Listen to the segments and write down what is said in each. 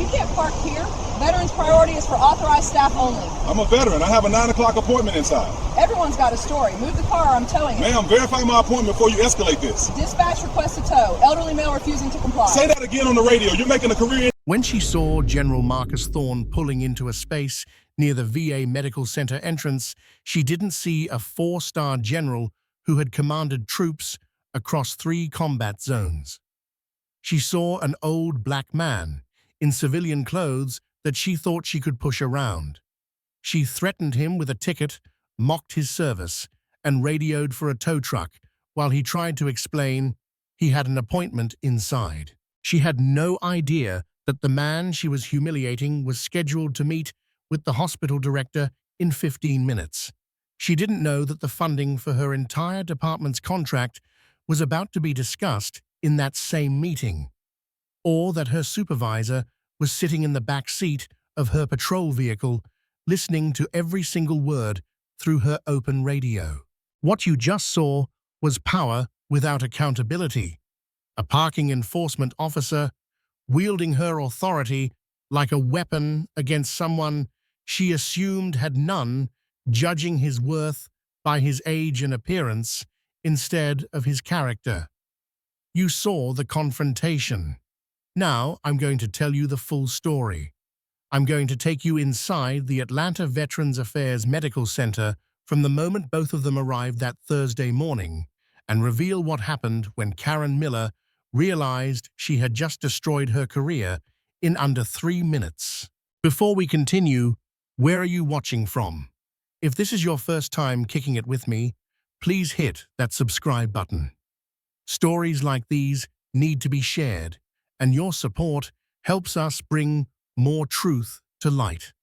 can't park here. Veterans priority is for authorized staff only. I'm a veteran. I have a 9 o'clock appointment inside. Everyone's got a story. Move the car or I'm towing it. Ma'am, verify my appointment before you escalate this. Dispatch requests a tow. Elderly male refusing to comply. Say that again on the radio. You're making a career. When she saw General Marcus Thorne pulling into a space near the VA Medical Center entrance, she didn't see a 4-star general who had commanded troops across 3 combat zones. She saw an old black man in civilian clothes that she thought she could push around. She threatened him with a ticket, mocked his service, and radioed for a tow truck while he tried to explain he had an appointment inside. She had no idea that the man she was humiliating was scheduled to meet with the hospital director in 15 minutes. She didn't know that the funding for her entire department's contract was about to be discussed in that same meeting, or that her supervisor was sitting in the back seat of her patrol vehicle, listening to every single word through her open radio. What you just saw was power without accountability. A parking enforcement officer wielding her authority like a weapon against someone she assumed had none, judging his worth by his age and appearance instead of his character. You saw the confrontation. Now I'm going to tell you the full story. I'm going to take you inside the Atlanta Veterans Affairs Medical Center from the moment both of them arrived that Thursday morning and reveal what happened when Karen Miller realized she had just destroyed her career in under 3 minutes. Before we continue, where are you watching from? If this is your first time kicking it with me, please hit that subscribe button. Stories like these need to be shared, and your support helps us bring more truth to light.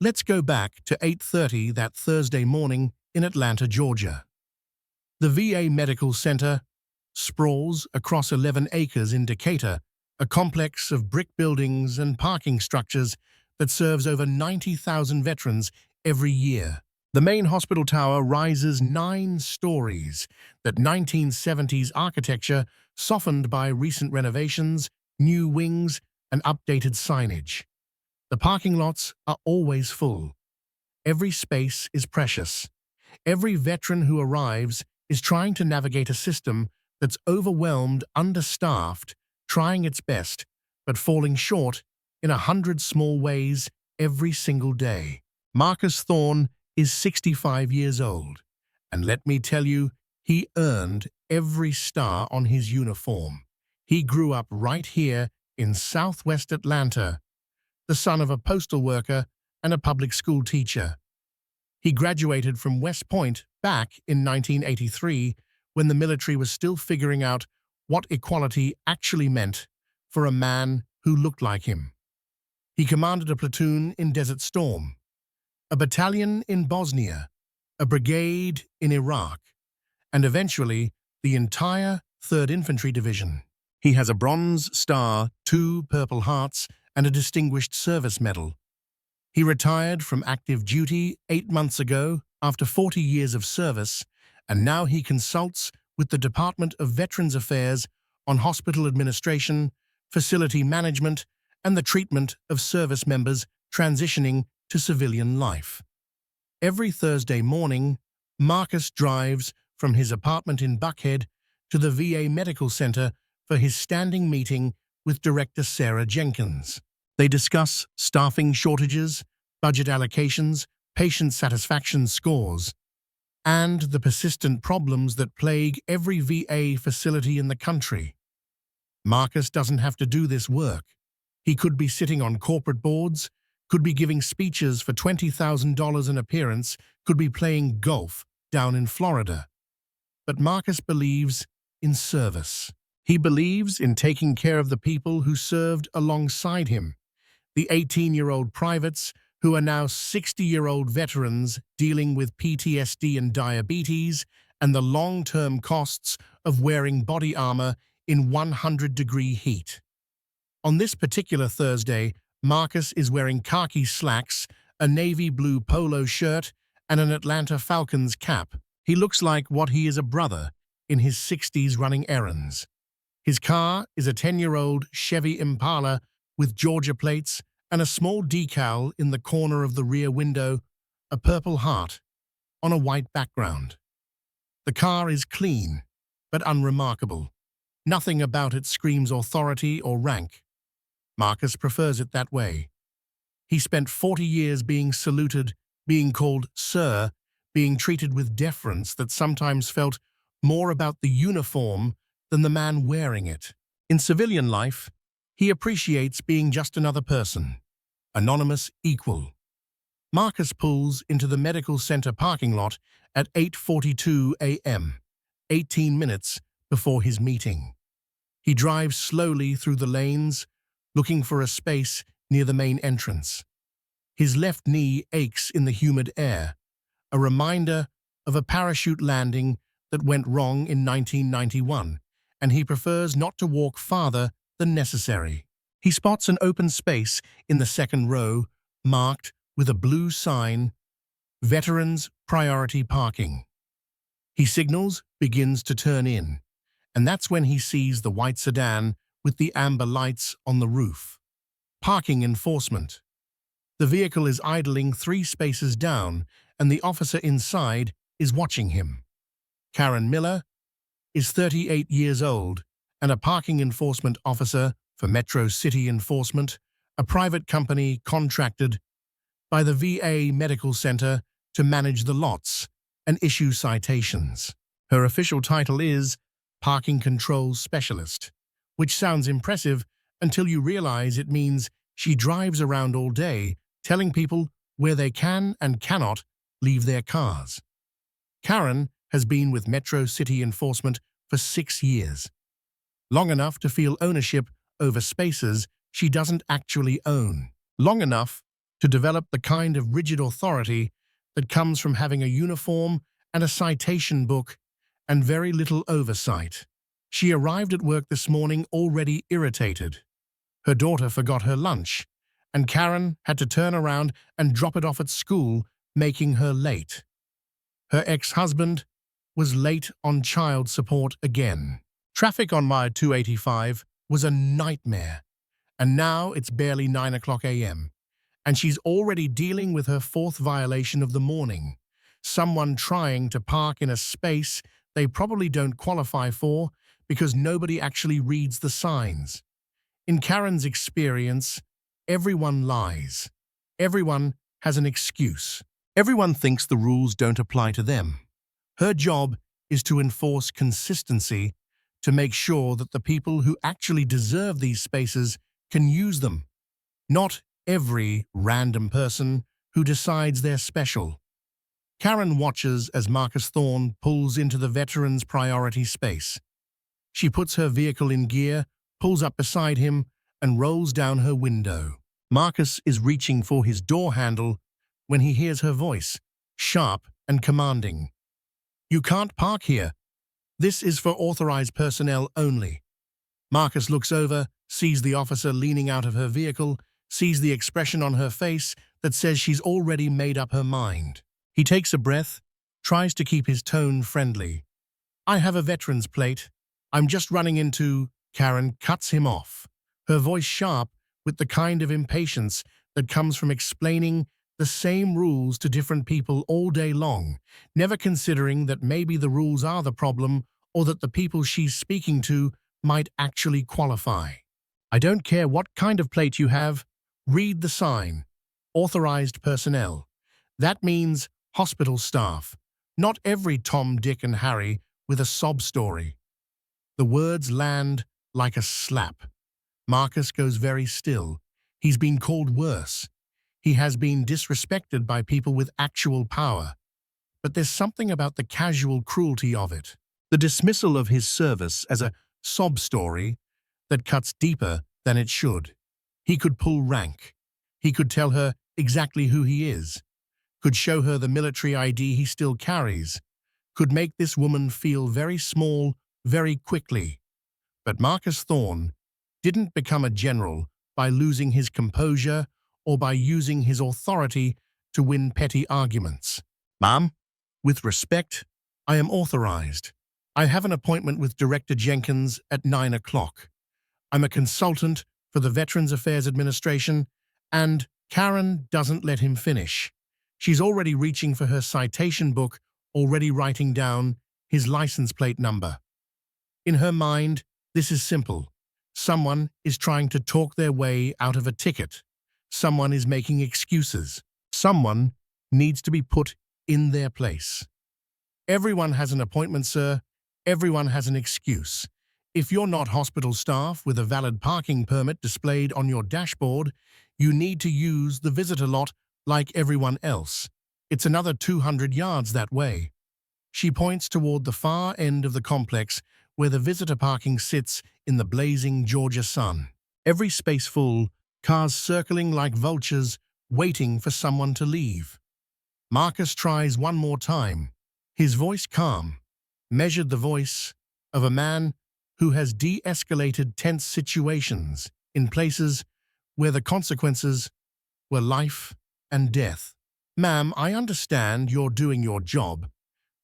Let's go back to 8:30 that Thursday morning in Atlanta, Georgia. The VA Medical Center sprawls across 11 acres in Decatur, a complex of brick buildings and parking structures that serves over 90,000 veterans every year. The main hospital tower rises 9 stories, that 1970s architecture softened by recent renovations, new wings, and updated signage. The parking lots are always full. Every space is precious. Every veteran who arrives is trying to navigate a system that's overwhelmed, understaffed, trying its best, but falling short in 100 small ways every single day. Marcus Thorne is 65 years old, and let me tell you, he earned every star on his uniform. He grew up right here in Southwest Atlanta, the son of a postal worker and a public school teacher. He graduated from West Point back in 1983 when the military was still figuring out what equality actually meant for a man who looked like him. He commanded a platoon in Desert Storm, a battalion in Bosnia, a brigade in Iraq, and eventually the entire 3rd Infantry Division. He has a Bronze Star, 2 Purple Hearts, and a Distinguished Service Medal. He retired from active duty 8 months ago after 40 years of service, and now he consults with the Department of Veterans Affairs on hospital administration, facility management, and the treatment of service members transitioning to civilian life. Every Thursday morning, Marcus drives from his apartment in Buckhead to the VA Medical Center for his standing meeting with Director Sarah Jenkins. They discuss staffing shortages, budget allocations, patient satisfaction scores, and the persistent problems that plague every VA facility in the country. Marcus doesn't have to do this work. He could be sitting on corporate boards, could be giving speeches for $20,000 an appearance, could be playing golf down in Florida. But Marcus believes in service. He believes in taking care of the people who served alongside him, the 18-year-old privates who are now 60-year-old veterans dealing with PTSD and diabetes and the long-term costs of wearing body armor in 100-degree heat. On this particular Thursday, Marcus is wearing khaki slacks, a navy blue polo shirt, and an Atlanta Falcons cap. He looks like what he is, a brother in his 60s running errands. His car is a 10-year-old Chevy Impala with Georgia plates and a small decal in the corner of the rear window, a purple heart on a white background. The car is clean, but unremarkable. Nothing about it screams authority or rank. Marcus prefers it that way. He spent 40 years being saluted, being called sir, being treated with deference that sometimes felt more about the uniform than the man wearing it. In civilian life, he appreciates being just another person, anonymous equal. Marcus pulls into the medical center parking lot at 8:42 a.m., 18 minutes before his meeting. He drives slowly through the lanes, looking for a space near the main entrance. His left knee aches in the humid air, a reminder of a parachute landing that went wrong in 1991, and he prefers not to walk farther than necessary. He spots an open space in the second row, marked with a blue sign, Veterans Priority Parking. He signals, begins to turn in, and that's when he sees the white sedan with the amber lights on the roof. Parking enforcement. The vehicle is idling 3 spaces down, and the officer inside is watching him. Karen Miller is 38 years old and a parking enforcement officer for Metro City Enforcement, a private company contracted by the VA Medical Center to manage the lots and issue citations. Her official title is Parking Control Specialist, which sounds impressive until you realize it means she drives around all day telling people where they can and cannot leave their cars. Karen has been with Metro City Enforcement for 6 years, long enough to feel ownership over spaces she doesn't actually own, long enough to develop the kind of rigid authority that comes from having a uniform and a citation book and very little oversight. She arrived at work this morning already irritated. Her daughter forgot her lunch, and Karen had to turn around and drop it off at school, making her late. Her ex-husband was late on child support again. Traffic on my 285 was a nightmare, and now it's barely 9 o'clock a.m., and she's already dealing with her 4th violation of the morning. Someone trying to park in a space they probably don't qualify for because nobody actually reads the signs. In Karen's experience, everyone lies. Everyone has an excuse. Everyone thinks the rules don't apply to them. Her job is to enforce consistency, to make sure that the people who actually deserve these spaces can use them, not every random person who decides they're special. Karen watches as Marcus Thorne pulls into the veteran's priority space. She puts her vehicle in gear, pulls up beside him, and rolls down her window. Marcus is reaching for his door handle when he hears her voice, sharp and commanding. "You can't park here. This is for authorized personnel only." Marcus looks over, sees the officer leaning out of her vehicle, sees the expression on her face that says she's already made up her mind. He takes a breath, tries to keep his tone friendly. "I have a veteran's plate. I'm just running into—" Karen cuts him off, her voice sharp with the kind of impatience that comes from explaining the same rules to different people all day long, never considering that maybe the rules are the problem or that the people she's speaking to might actually qualify. "I don't care what kind of plate you have. Read the sign. Authorized personnel. That means hospital staff, not every Tom, Dick, and Harry with a sob story." The words land like a slap. Marcus goes very still. He's been called worse. He has been disrespected by people with actual power. But there's something about the casual cruelty of it, the dismissal of his service as a sob story, that cuts deeper than it should. He could pull rank. He could tell her exactly who he is, could show her the military ID he still carries, could make this woman feel very small very quickly. But Marcus Thorne didn't become a general by losing his composure or by using his authority to win petty arguments. "Ma'am, with respect, I am authorized. I have an appointment with Director Jenkins at 9 o'clock. I'm a consultant for the Veterans Affairs Administration, and Karen doesn't let him finish. She's already reaching for her citation book, already writing down his license plate number. In her mind, this is simple. Someone is trying to talk their way out of a ticket. Someone is making excuses. Someone needs to be put in their place. Everyone has an appointment, sir. Everyone has an excuse. If you're not hospital staff with a valid parking permit displayed on your dashboard, you need to use the visitor lot like everyone else. It's another 200 yards that way. She points toward the far end of the complex where the visitor parking sits in the blazing Georgia sun. Every space full, cars circling like vultures, waiting for someone to leave. Marcus tries one more time, his voice calm, measured the voice of a man who has de-escalated tense situations in places where the consequences were life and death. Ma'am, I understand you're doing your job,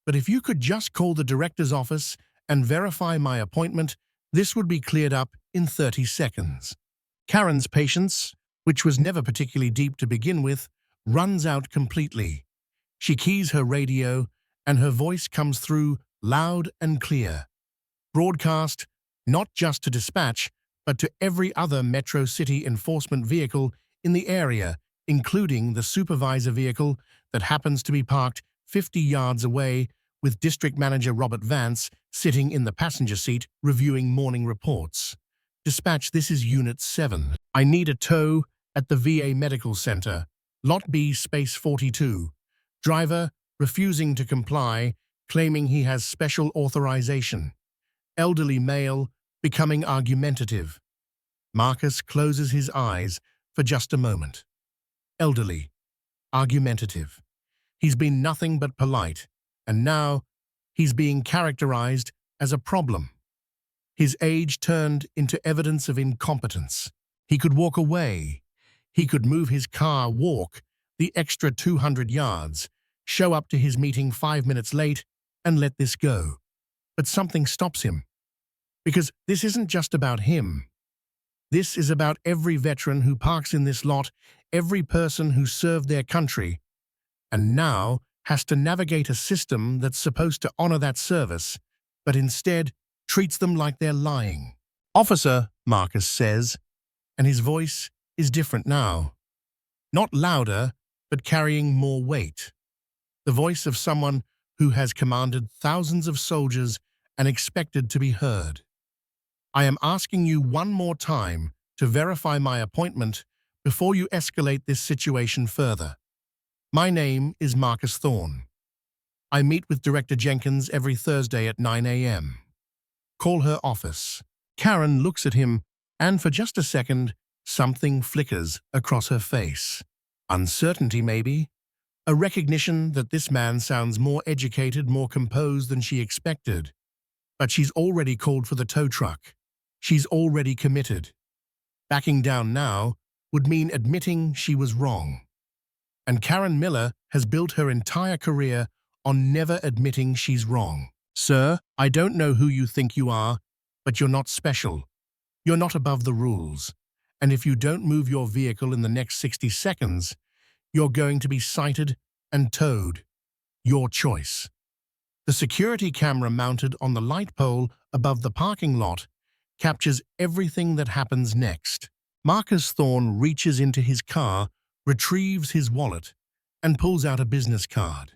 but if you could just call the director's office and verify my appointment, this would be cleared up in 30 seconds. Karen's patience, which was never particularly deep to begin with, runs out completely. She keys her radio, and her voice comes through loud and clear. Broadcast not just to dispatch, but to every other Metro City enforcement vehicle in the area, including the supervisor vehicle that happens to be parked 50 yards away, with District Manager Robert Vance sitting in the passenger seat reviewing morning reports. Dispatch, this is Unit 7. I need a tow at the VA Medical Center. Lot B, space 42. Driver refusing to comply, claiming he has special authorization. Elderly male becoming argumentative. Marcus closes his eyes for just a moment. Elderly, argumentative. He's been nothing but polite, and now he's being characterized as a problem. His age turned into evidence of incompetence. He could walk away. He could move his car, walk the extra 200 yards, show up to his meeting 5 minutes late, and let this go. But something stops him. Because this isn't just about him. This is about every veteran who parks in this lot, every person who served their country, and now has to navigate a system that's supposed to honor that service, but instead treats them like they're lying. Officer, Marcus says, and his voice is different now. Not louder, but carrying more weight. The voice of someone who has commanded thousands of soldiers and expected to be heard. I am asking you one more time to verify my appointment before you escalate this situation further. My name is Marcus Thorne. I meet with Director Jenkins every Thursday at 9 a.m. Call her office. Karen looks at him, and for just a second, something flickers across her face. Uncertainty, maybe. A recognition that this man sounds more educated, more composed than she expected. But she's already called for the tow truck. She's already committed. Backing down now would mean admitting she was wrong. And Karen Miller has built her entire career on never admitting she's wrong. Sir, I don't know who you think you are, but you're not special. You're not above the rules. And if you don't move your vehicle in the next 60 seconds, you're going to be cited and towed. Your choice. The security camera mounted on the light pole above the parking lot captures everything that happens next. Marcus Thorne reaches into his car, retrieves his wallet, and pulls out a business card.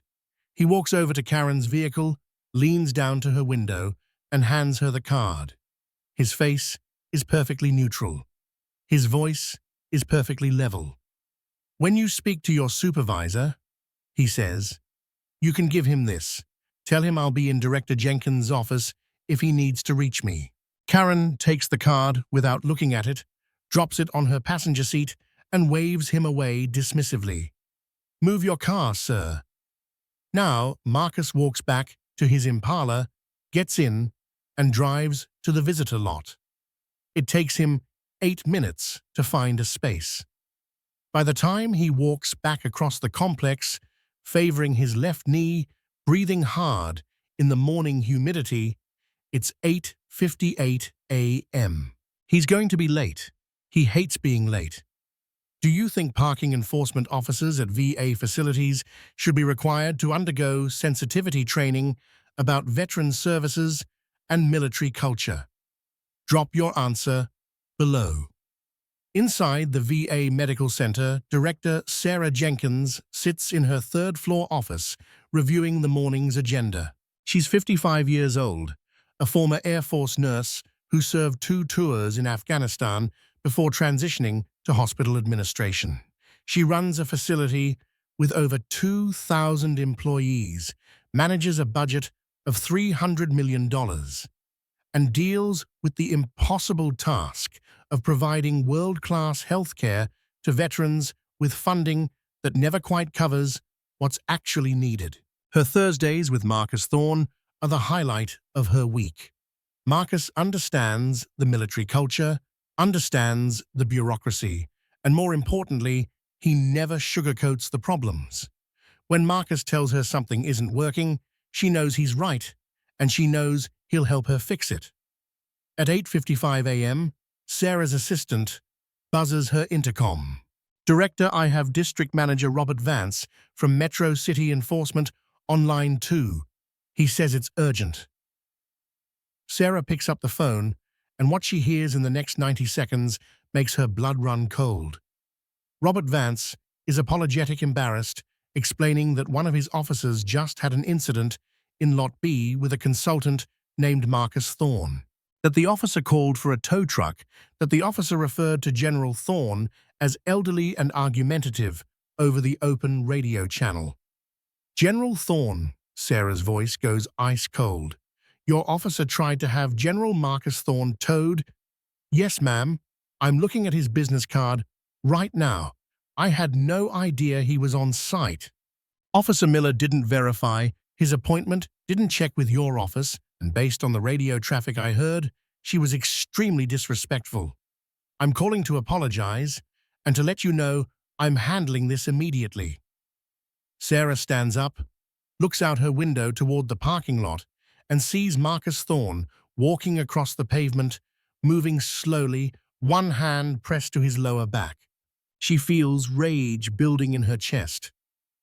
He walks over to Karen's vehicle, leans down to her window, and hands her the card. His face is perfectly neutral. His voice is perfectly level. When you speak to your supervisor, he says, you can give him this. Tell him I'll be in Director Jenkins' office if he needs to reach me. Karen takes the card without looking at it, drops it on her passenger seat, and waves him away dismissively. Move your car, sir. Now, Marcus walks back to his Impala, gets in, and drives to the visitor lot. It takes him 8 minutes to find a space. By the time he walks back across the complex, favoring his left knee, breathing hard in the morning humidity, it's 8:58 a.m. He's going to be late. He hates being late. Do you think parking enforcement officers at VA facilities should be required to undergo sensitivity training about veteran services and military culture? Drop your answer below. Inside the VA Medical Center, Director Sarah Jenkins sits in her third-floor office reviewing the morning's agenda. She's 55 years old, a former Air Force nurse who served 2 tours in Afghanistan before transitioning to hospital administration. She runs a facility with over 2,000 employees, manages a budget of $300 million, and deals with the impossible task of providing world-class healthcare to veterans with funding that never quite covers what's actually needed. Her Thursdays with Marcus Thorne are the highlight of her week. Marcus understands the military culture, understands the bureaucracy, and more importantly, he never sugarcoats the problems. When Marcus tells her something isn't working, she knows he's right, and she knows he'll help her fix it. At 8:55 a.m., Sarah's assistant buzzes her intercom. "Director, I have District Manager Robert Vance from Metro City Enforcement on line 2. He says it's urgent." Sarah picks up the phone, and what she hears in the next 90 seconds makes her blood run cold. Robert Vance is apologetic embarrassed, explaining that one of his officers just had an incident in Lot B with a consultant named Marcus Thorne. That the officer called for a tow truck, that the officer referred to General Thorne as elderly and argumentative over the open radio channel. "General Thorne," Sarah's voice goes ice cold. "Your officer tried to have General Marcus Thorne towed?" "Yes, ma'am. I'm looking at his business card right now. I had no idea he was on site." "Officer Miller didn't verify his appointment, didn't check with your office, and based on the radio traffic I heard, she was extremely disrespectful. I'm calling to apologize and to let you know I'm handling this immediately." Sarah stands up, looks out her window toward the parking lot, and sees Marcus Thorne walking across the pavement, moving slowly, one hand pressed to his lower back. She feels rage building in her chest,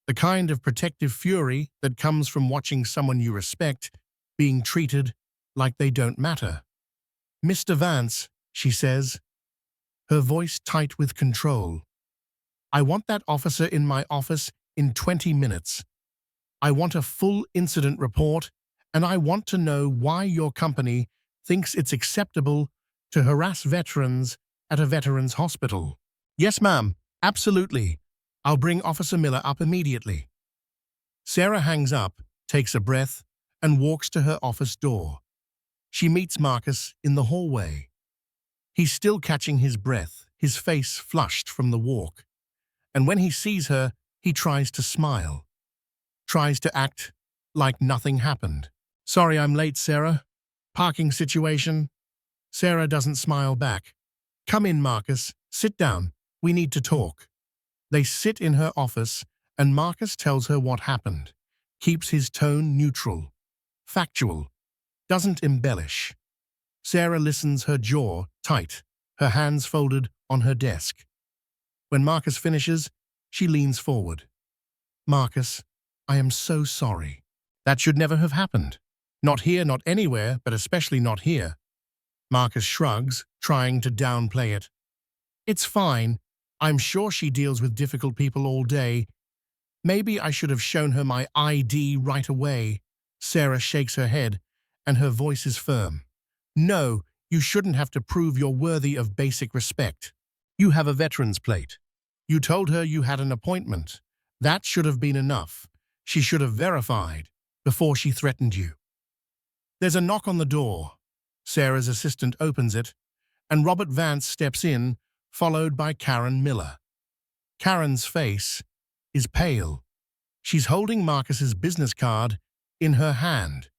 the kind of protective fury that comes from watching someone you respect being treated like they don't matter. "Mr. Vance," she says, her voice tight with control, "I want that officer in my office in 20 minutes. I want a full incident report, and I want to know why your company thinks it's acceptable to harass veterans at a veterans hospital." "Yes, ma'am, absolutely. I'll bring Officer Miller up immediately." Sarah hangs up, takes a breath, and walks to her office door. She meets Marcus in the hallway. He's still catching his breath, his face flushed from the walk. And when he sees her, he tries to smile, tries to act like nothing happened. "Sorry I'm late, Sarah. Parking situation." Sarah doesn't smile back. "Come in, Marcus. Sit down. We need to talk." They sit in her office, and Marcus tells her what happened, keeps his tone neutral, factual, doesn't embellish. Sarah listens, her jaw tight, her hands folded on her desk. When Marcus finishes, she leans forward. "Marcus, I am so sorry. That should never have happened. Not here, not anywhere, but especially not here." Marcus shrugs, trying to downplay it. "It's fine. I'm sure she deals with difficult people all day. Maybe I should have shown her my ID right away." Sarah shakes her head, and her voice is firm. "No, you shouldn't have to prove you're worthy of basic respect. You have a veteran's plate. You told her you had an appointment. That should have been enough. She should have verified before she threatened you." There's a knock on the door. Sarah's assistant opens it, and Robert Vance steps in, followed by Karen Miller. Karen's face is pale. She's holding Marcus's business card in her hand,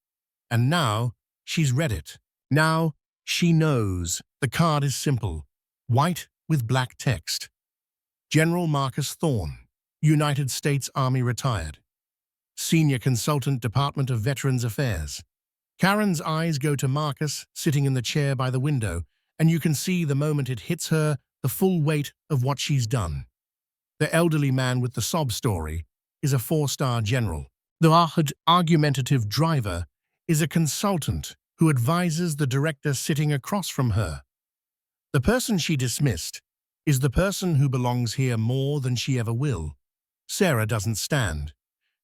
and now she's read it. Now she knows. The card is simple, white with black text. General Marcus Thorne, United States Army retired. Senior Consultant, Department of Veterans Affairs. Karen's eyes go to Marcus, sitting in the chair by the window, and you can see the moment it hits her the full weight of what she's done. The elderly man with the sob story is a 4-star general. The argumentative driver is a consultant who advises the director sitting across from her. The person she dismissed is the person who belongs here more than she ever will. Sarah doesn't stand.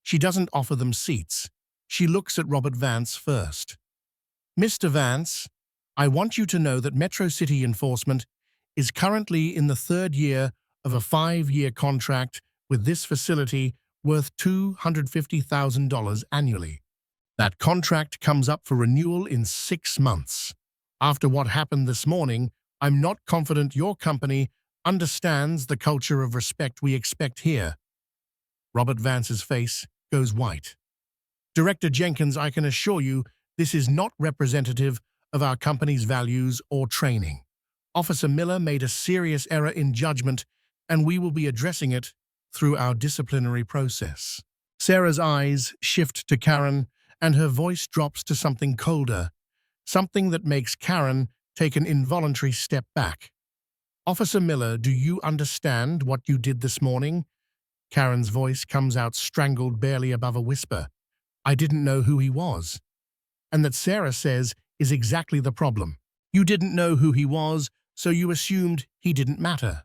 She doesn't offer them seats. She looks at Robert Vance first. Mr. Vance, I want you to know that Metro City Enforcement is currently in the 3rd year of a 5-year contract with this facility worth $250,000 annually. That contract comes up for renewal in 6 months. After what happened this morning, I'm not confident your company understands the culture of respect we expect here. Robert Vance's face goes white. Director Jenkins, I can assure you this is not representative of our company's values or training. Officer Miller made a serious error in judgment, and we will be addressing it through our disciplinary process. Sarah's eyes shift to Karen, and her voice drops to something colder, something that makes Karen take an involuntary step back. Officer Miller, do you understand what you did this morning? Karen's voice comes out strangled barely above a whisper. I didn't know who he was. And that Sarah says is exactly the problem. You didn't know who he was, so you assumed he didn't matter.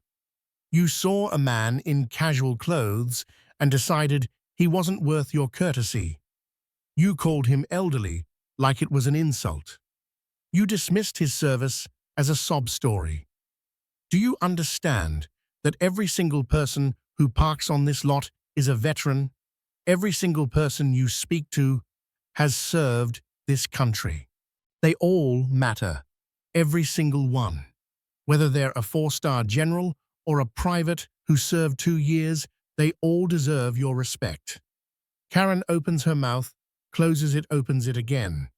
You saw a man in casual clothes and decided he wasn't worth your courtesy. You called him elderly, like it was an insult. You dismissed his service as a sob story. Do you understand that every single person who parks on this lot is a veteran? Every single person you speak to has served this country. They all matter. Every single one. Whether they're a 4-star general or a private who served 2 years, they all deserve your respect. Karen opens her mouth, closes it, opens it again.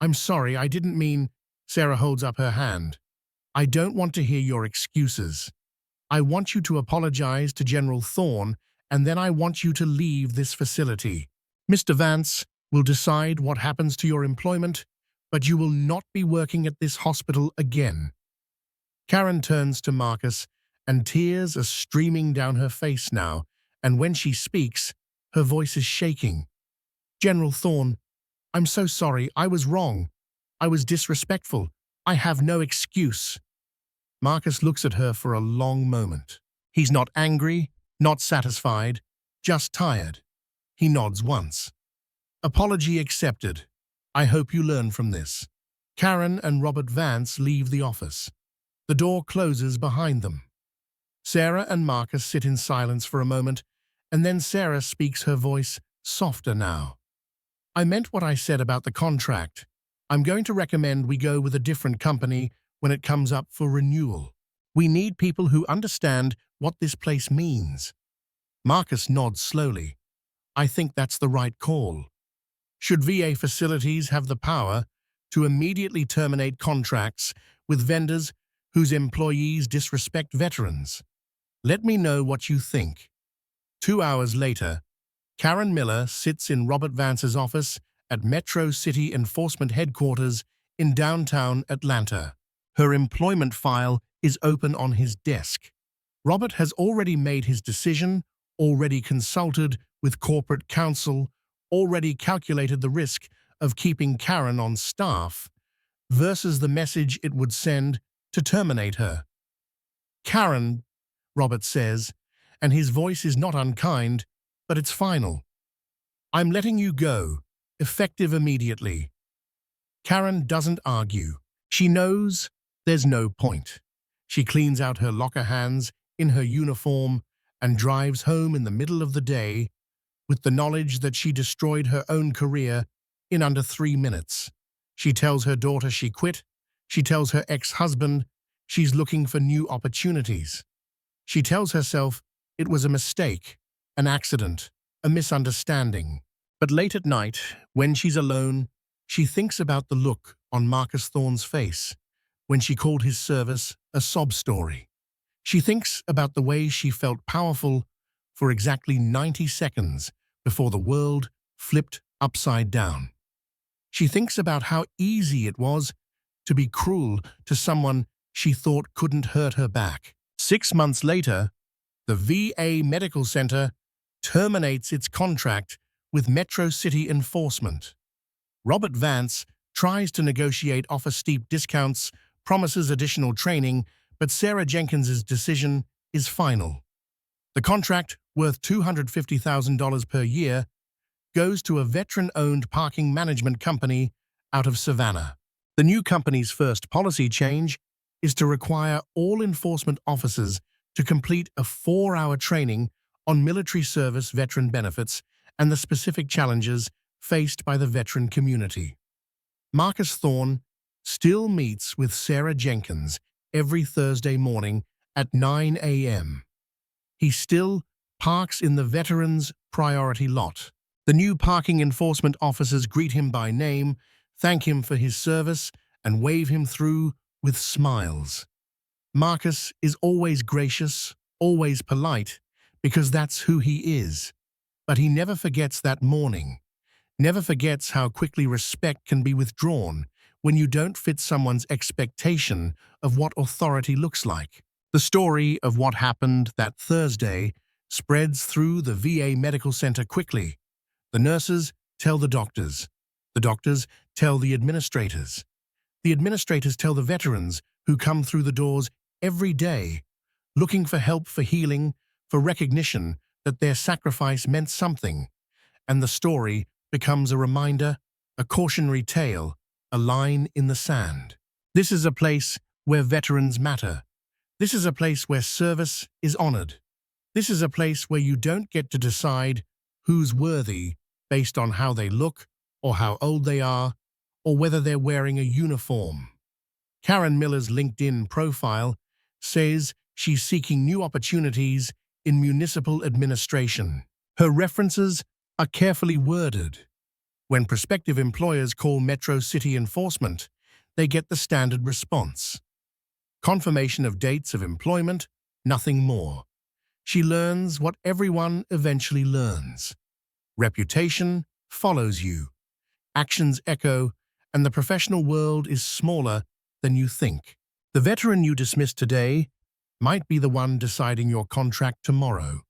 I'm sorry, I didn't mean... Sarah holds up her hand. I don't want to hear your excuses. I want you to apologize to General Thorne, and then I want you to leave this facility. Mr. Vance will decide what happens to your employment, but you will not be working at this hospital again. Karen turns to Marcus, and tears are streaming down her face now, and when she speaks, her voice is shaking. General Thorne, I'm so sorry, I was wrong. I was disrespectful. I have no excuse. Marcus looks at her for a long moment. He's not angry, not satisfied, just tired. He nods once. Apology accepted. I hope you learn from this. Karen and Robert Vance leave the office. The door closes behind them. Sarah and Marcus sit in silence for a moment, and then Sarah speaks, her voice softer now. I meant what I said about the contract. I'm going to recommend we go with a different company when it comes up for renewal. We need people who understand what this place means. Marcus nods slowly. I think that's the right call. Should VA facilities have the power to immediately terminate contracts with vendors whose employees disrespect veterans? Let me know what you think. 2 hours later, Karen Miller sits in Robert Vance's office at Metro City Enforcement Headquarters in downtown Atlanta. Her employment file is open on his desk. Robert has already made his decision, already consulted with corporate counsel, already calculated the risk of keeping Karen on staff versus the message it would send to terminate her. Karen, Robert says, and his voice is not unkind, but it's final. I'm letting you go, effective immediately. Karen doesn't argue. She knows there's no point. She cleans out her locker hands in her uniform and drives home in the middle of the day with the knowledge that she destroyed her own career in under 3 minutes. She tells her daughter she quit. She tells her ex-husband she's looking for new opportunities. She tells herself it was a mistake, an accident, a misunderstanding. But late at night, when she's alone, she thinks about the look on Marcus Thorne's face when she called his service a sob story. She thinks about the way she felt powerful for exactly 90 seconds before the world flipped upside down. She thinks about how easy it was to be cruel to someone she thought couldn't hurt her back. 6 months later, the VA Medical Center terminates its contract with Metro City Enforcement. Robert Vance tries to negotiate, offer steep discounts, promises additional training, but Sarah Jenkins's decision is final. The contract, worth $250,000 per year, goes to a veteran-owned parking management company out of Savannah. The new company's first policy change is to require all enforcement officers to complete a 4-hour training on military service veteran benefits and the specific challenges faced by the veteran community. Marcus Thorne still meets with Sarah Jenkins every Thursday morning at 9 a.m. He still parks in the veterans' priority lot. The new parking enforcement officers greet him by name, thank him for his service, and wave him through with smiles. Marcus is always gracious, always polite, because that's who he is. But he never forgets that morning, never forgets how quickly respect can be withdrawn when you don't fit someone's expectation of what authority looks like. The story of what happened that Thursday spreads through the VA Medical Center quickly. The nurses tell the doctors tell the administrators tell the veterans who come through the doors every day, looking for help, for healing, for recognition that their sacrifice meant something. And the story becomes a reminder, a cautionary tale, a line in the sand. This is a place where veterans matter. This is a place where service is honored. This is a place where you don't get to decide who's worthy based on how they look or how old they are or whether they're wearing a uniform. Karen Miller's LinkedIn profile says she's seeking new opportunities in municipal administration. Her references are carefully worded. When prospective employers call Metro City Enforcement, they get the standard response: confirmation of dates of employment, nothing more. She learns what everyone eventually learns. Reputation follows you. Actions echo, and the professional world is smaller than you think. The veteran you dismiss today might be the one deciding your contract tomorrow.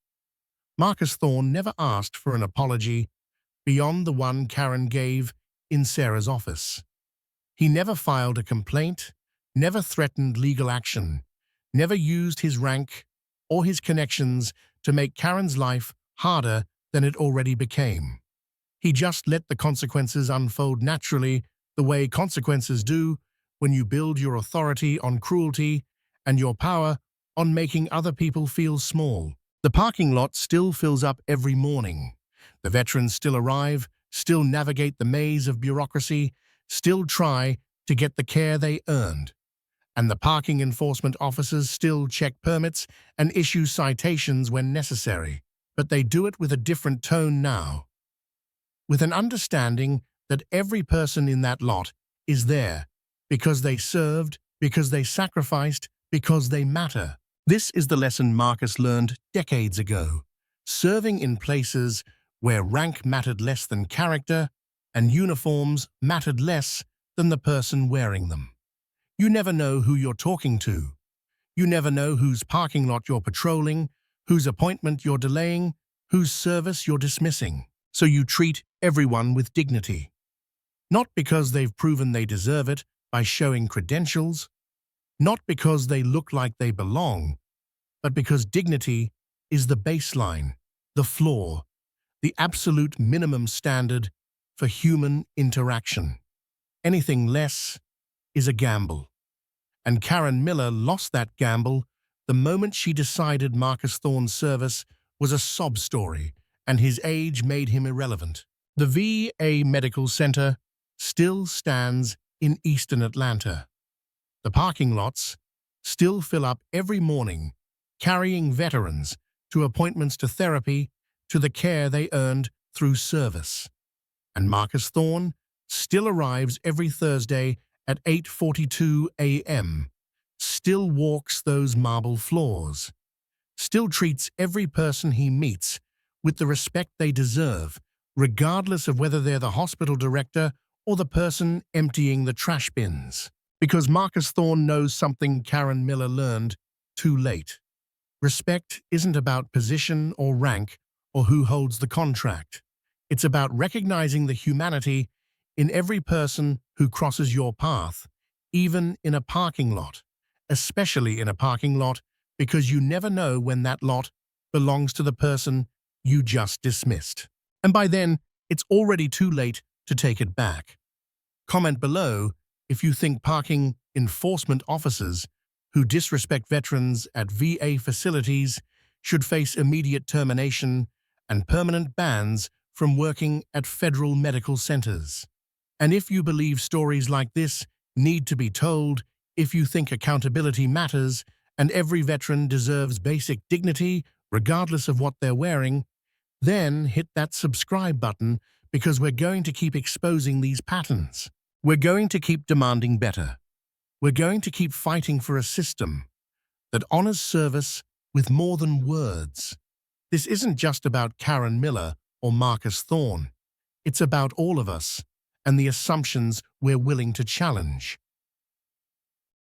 Marcus Thorne never asked for an apology beyond the one Karen gave in Sarah's office. He never filed a complaint, never threatened legal action, never used his rank or his connections to make Karen's life harder than it already became. He just let the consequences unfold naturally, the way consequences do when you build your authority on cruelty and your power on making other people feel small. The parking lot still fills up every morning. The veterans still arrive, still navigate the maze of bureaucracy, still try to get the care they earned. And the parking enforcement officers still check permits and issue citations when necessary. But they do it with a different tone now, with an understanding that every person in that lot is there because they served, because they sacrificed, because they matter. This is the lesson Marcus learned decades ago. Serving in places where rank mattered less than character and uniforms mattered less than the person wearing them. You never know who you're talking to. You never know whose parking lot you're patrolling, whose appointment you're delaying, whose service you're dismissing. So you treat everyone with dignity. Not because they've proven they deserve it by showing credentials, not because they look like they belong, but because dignity is the baseline, the floor, the absolute minimum standard for human interaction. Anything less is a gamble. And Karen Miller lost that gamble the moment she decided Marcus Thorne's service was a sob story and his age made him irrelevant. The VA Medical Center still stands in eastern Atlanta. The parking lots still fill up every morning, carrying veterans to appointments to therapy, to the care they earned through service. And Marcus Thorne still arrives every Thursday at 8:42 a.m., still walks those marble floors, still treats every person he meets with the respect they deserve, regardless of whether they're the hospital director or the person emptying the trash bins. Because Marcus Thorne knows something Karen Miller learned too late. Respect isn't about position or rank or who holds the contract. It's about recognizing the humanity in every person who crosses your path, even in a parking lot, especially in a parking lot, because you never know when that lot belongs to the person you just dismissed. And by then, it's already too late to take it back. Comment below if you think parking enforcement officers who disrespect veterans at VA facilities should face immediate termination and permanent bans from working at federal medical centers. And if you believe stories like this need to be told, if you think accountability matters and every veteran deserves basic dignity regardless of what they're wearing, then hit that subscribe button, because we're going to keep exposing these patterns. We're going to keep demanding better. We're going to keep fighting for a system that honors service with more than words. This isn't just about Karen Miller or Marcus Thorne. It's about all of us and the assumptions we're willing to challenge.